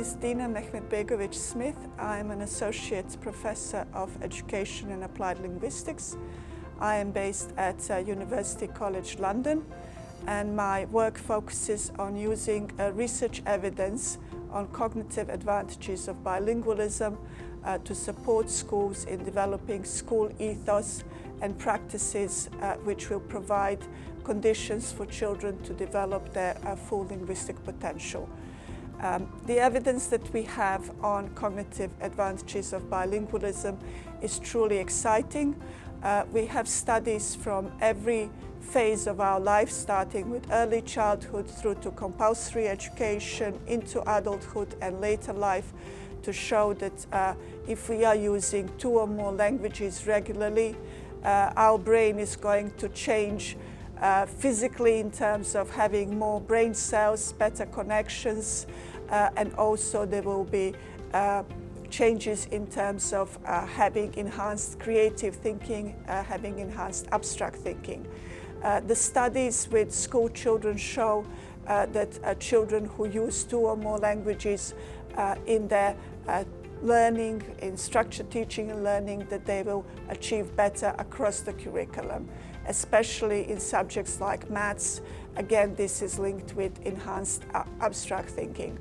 is Dina Mehmedbegovic-Smith. I'm an Associate Professor of Education and Applied Linguistics. I am based at University College London, and my work focuses on using research evidence on cognitive advantages of bilingualism to support schools in developing school ethos and practices which will provide conditions for children to develop their full linguistic potential. The evidence that we have on cognitive advantages of bilingualism is truly exciting. We have studies from every phase of our life, starting with early childhood through to compulsory education, into adulthood and later life, to show that if we are using 2 or more languages regularly, our brain is going to change physically in terms of having more brain cells, better connections, and also there will be changes in terms of having enhanced creative thinking, having enhanced abstract thinking. The studies with school children show that children who use 2 or more languages in their learning, in structured teaching and learning, that they will achieve better across the curriculum, especially in subjects like maths. Again, this is linked with enhanced abstract thinking.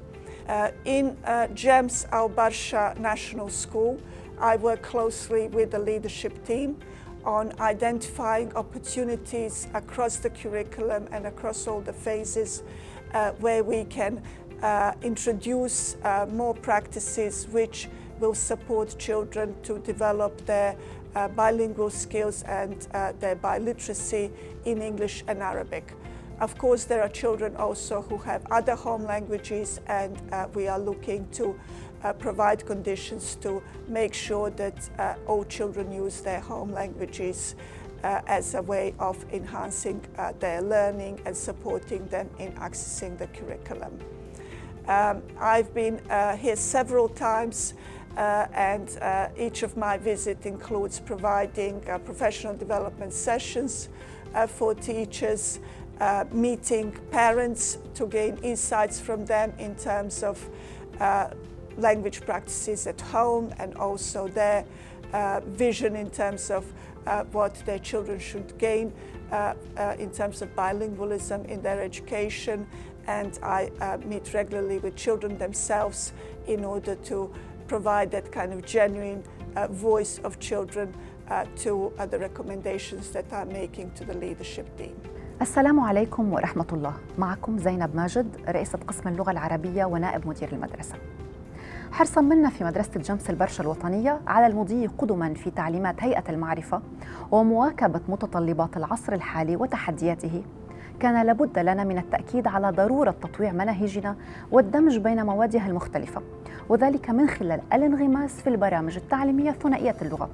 In GEMS, our Barsha National School, I work closely with the leadership team on identifying opportunities across the curriculum and across all the phases where we can introduce more practices which will support children to develop their bilingual skills and their biliteracy in English and Arabic. Of course, there are children also who have other home languages, and we are looking to provide conditions to make sure that all children use their home languages as a way of enhancing their learning and supporting them in accessing the curriculum. I've been here several times, and each of my visits includes providing professional development sessions for teachers, meeting parents to gain insights from them in terms of language practices at home, and also their vision in terms of what their children should gain in terms of bilingualism in their education. And I meet regularly with children themselves in order to provide that kind of genuine voice of children to the recommendations that I'm making to the leadership team. السلام عليكم ورحمة الله. معكم زينب ماجد، رئيسة قسم اللغة العربية ونائب مدير المدرسة. حرصاً منا في مدرسة جمس البرشا الوطنية على المضي قدماً في تعليمات هيئة المعرفة ومواكبة متطلبات العصر الحالي وتحدياته، كان لابد لنا من التأكيد على ضرورة تطويع مناهجنا والدمج بين موادها المختلفة، وذلك من خلال الانغماس في البرامج التعليمية ثنائية اللغة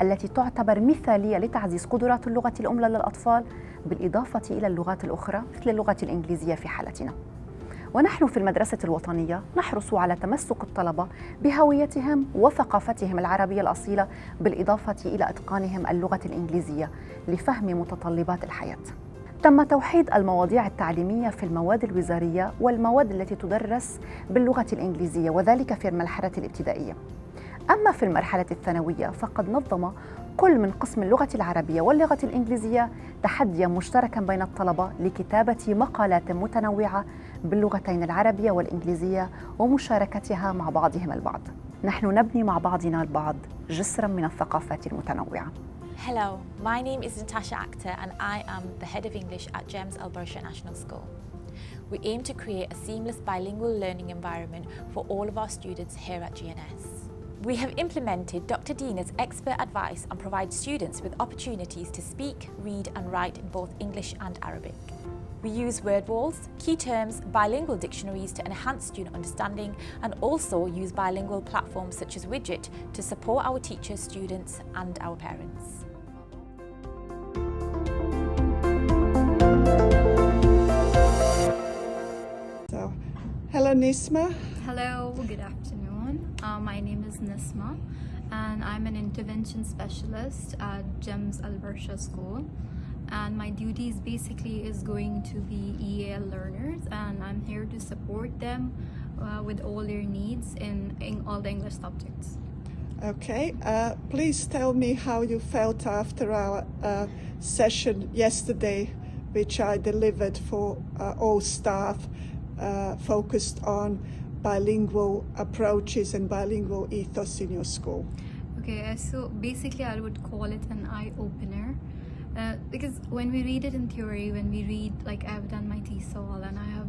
التي تعتبر مثالية لتعزيز قدرات اللغة الأم للأطفال، بالإضافة إلى اللغات الأخرى مثل اللغة الإنجليزية في حالتنا. ونحن في المدرسة الوطنية نحرص على تمسك الطلبة بهويتهم وثقافتهم العربية الأصيلة، بالإضافة إلى إتقانهم اللغة الإنجليزية لفهم متطلبات الحياة. تم توحيد المواضيع التعليمية في المواد الوزارية والمواد التي تدرس باللغة الإنجليزية، وذلك في المرحلة الابتدائية. أما في المرحلة الثانوية فقد نظم كل من قسم اللغة العربية واللغة الإنجليزية تحدياً مشتركاً بين الطلبة لكتابة مقالات متنوعة باللغتين العربية والإنجليزية ومشاركتها مع بعضهم البعض. نحن نبني مع بعضنا البعض جسراً من الثقافات المتنوعة. Hello, my name is Natasha Akhtar and I am the head of English at GEMS Barsha National School. We aim to create a seamless bilingual learning environment for all of our students here at GNS. We have implemented Dr. Dina's expert advice and provide students with opportunities to speak, read and write in both English and Arabic. We use word walls, key terms, bilingual dictionaries to enhance student understanding, and also use bilingual platforms such as Widget to support our teachers, students and our parents. So, hello Nisma. Hello, good afternoon. My name is Nisma and I'm an intervention specialist at GEMS Barsha School. And my duties basically is going to be EAL learners, and I'm here to support them with all their needs in all the English subjects. Okay, please tell me how you felt after our session yesterday, which I delivered for all staff, focused on bilingual approaches and bilingual ethos in your school. Okay, so basically I would call it an eye-opener. Because when we read it in theory, when we read, like I've done my TESOL and I have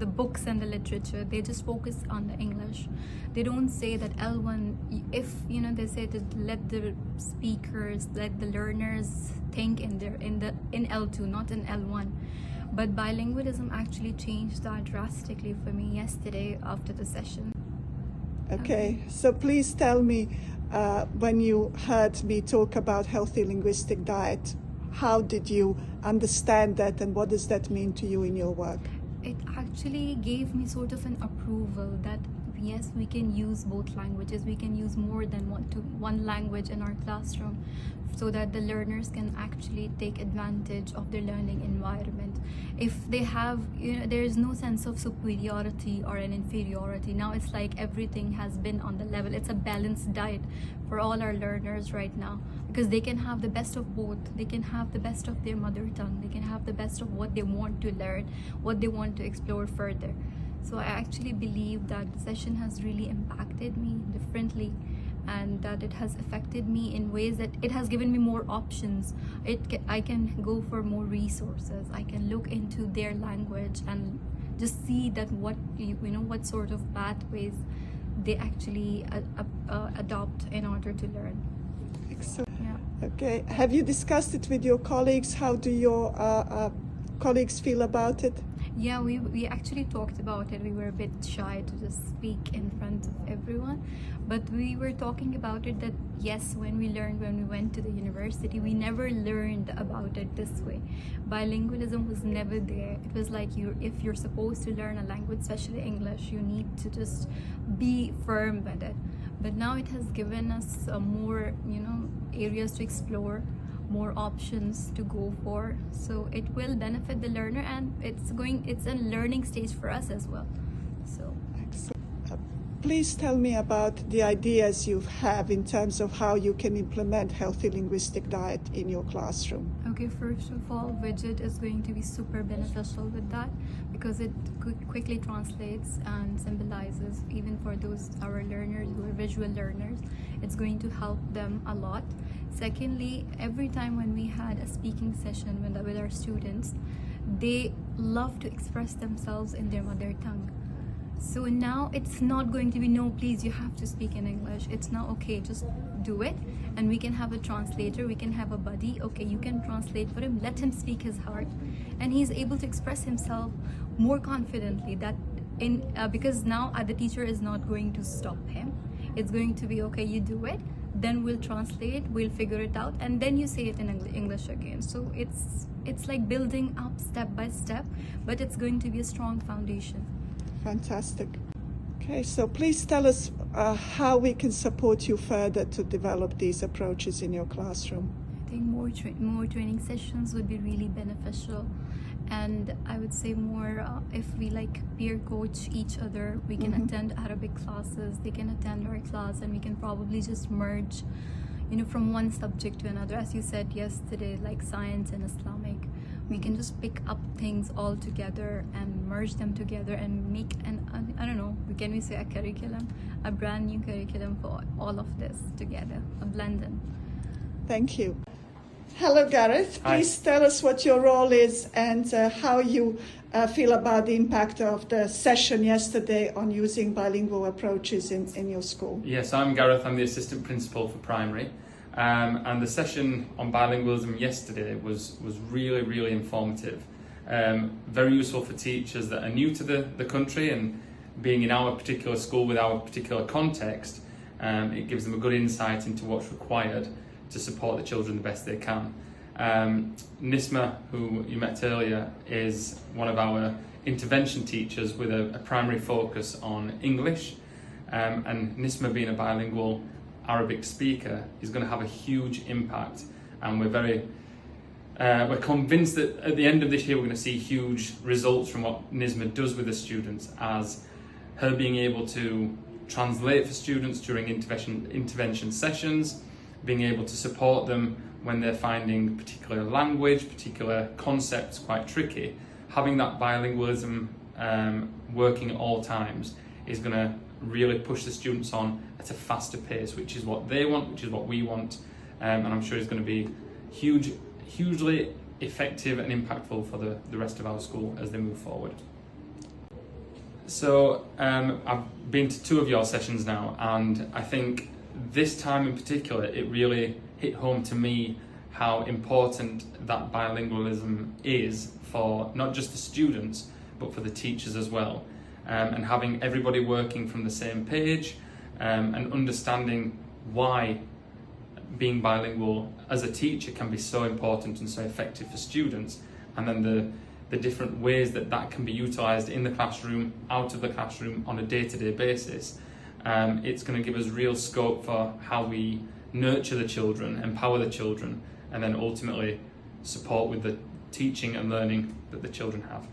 the books and the literature, they just focus on the English. They don't say that L1, if they say that let the speakers, let the learners think in L2, not in L1. But bilingualism actually changed that drastically for me yesterday after the session. Okay, so please tell me, when you heard me talk about healthy linguistic diet, how did you understand that and what does that mean to you in your work? It actually gave me sort of an approval that yes, we can use both languages, we can use more than one language in our classroom, so that the learners can actually take advantage of their learning environment. If they have, there is no sense of superiority or an inferiority. Now it's like everything has been on the level. It's a balanced diet for all our learners right now, because they can have the best of both. They can have the best of their mother tongue. They can have the best of what they want to learn, what they want to explore further. So I actually believe that the session has really impacted me differently, and that it has affected me in ways that it has given me more options. I can go for more resources. I can look into their language and just see that what sort of pathways they actually adopt in order to learn. Excellent. Yeah. Okay, have you discussed it with your colleagues? How do your colleagues feel about it? Yeah, we actually talked about it. We were a bit shy to just speak in front of everyone, but we were talking about it that yes, when we went to the university, we never learned about it this way. Bilingualism was never there. It was like if you're supposed to learn a language, especially English, you need to just be firm with it. But now it has given us more areas to explore, more options to go for, so it will benefit the learner, and it's a learning stage for us as well. So please tell me about the ideas you have in terms of how you can implement healthy linguistic diet in your classroom. okay, first of all, widget is going to be super beneficial with that, because it quickly translates and symbolizes, even for those our learners who are visual learners. It's going to help them a lot. Secondly, every time when we had a speaking session with our students, they love to express themselves in their mother tongue. So now it's not going to be, no, please, you have to speak in English. It's now, okay, just do it. And we can have a translator, we can have a buddy. Okay, you can translate for him, let him speak his heart. And he's able to express himself more confidently, because now the teacher is not going to stop him. It's going to be, okay, you do it, then we'll translate, we'll figure it out, and then you say it in English again. So it's like building up step by step, but it's going to be a strong foundation. Fantastic. Okay, so please tell us how we can support you further to develop these approaches in your classroom. I think more training sessions would be really beneficial, and I would say more if we peer coach each other. We can attend Arabic classes, they can attend our class, and we can probably just merge from one subject to another. As you said yesterday, like science and Islamic, we can just pick up things all together and merge them together and make can we say a curriculum, a brand new curriculum for all of this together, a blending. Thank you. Hello, Gareth. Please tell us what your role is and how you feel about the impact of the session yesterday on using bilingual approaches in your school. Yes, I'm Gareth. I'm the assistant principal for primary. And the session on bilingualism yesterday was really, really informative. Very useful for teachers that are new to the country, and being in our particular school with our particular context, it gives them a good insight into what's required to support the children the best they can. Nisma, who you met earlier, is one of our intervention teachers with a primary focus on English. And Nisma, being a bilingual Arabic speaker, is going to have a huge impact, and we're convinced that at the end of this year we're going to see huge results from what Nisma does with the students, as her being able to translate for students during intervention sessions, being able to support them when they're finding particular language, particular concepts quite tricky. Having that bilingualism working at all times is going to really push the students on at a faster pace, which is what they want, which is what we want, and I'm sure it's going to be hugely effective and impactful for the rest of our school as they move forward. So I've been to 2 of your sessions now, and I think this time in particular it really hit home to me how important that bilingualism is for not just the students but for the teachers as well, and having everybody working from the same page, and understanding why being bilingual as a teacher can be so important and so effective for students, and then the different ways that that can be utilised in the classroom, out of the classroom on a day-to-day basis. It's going to give us real scope for how we nurture the children, empower the children, and then ultimately support with the teaching and learning that the children have.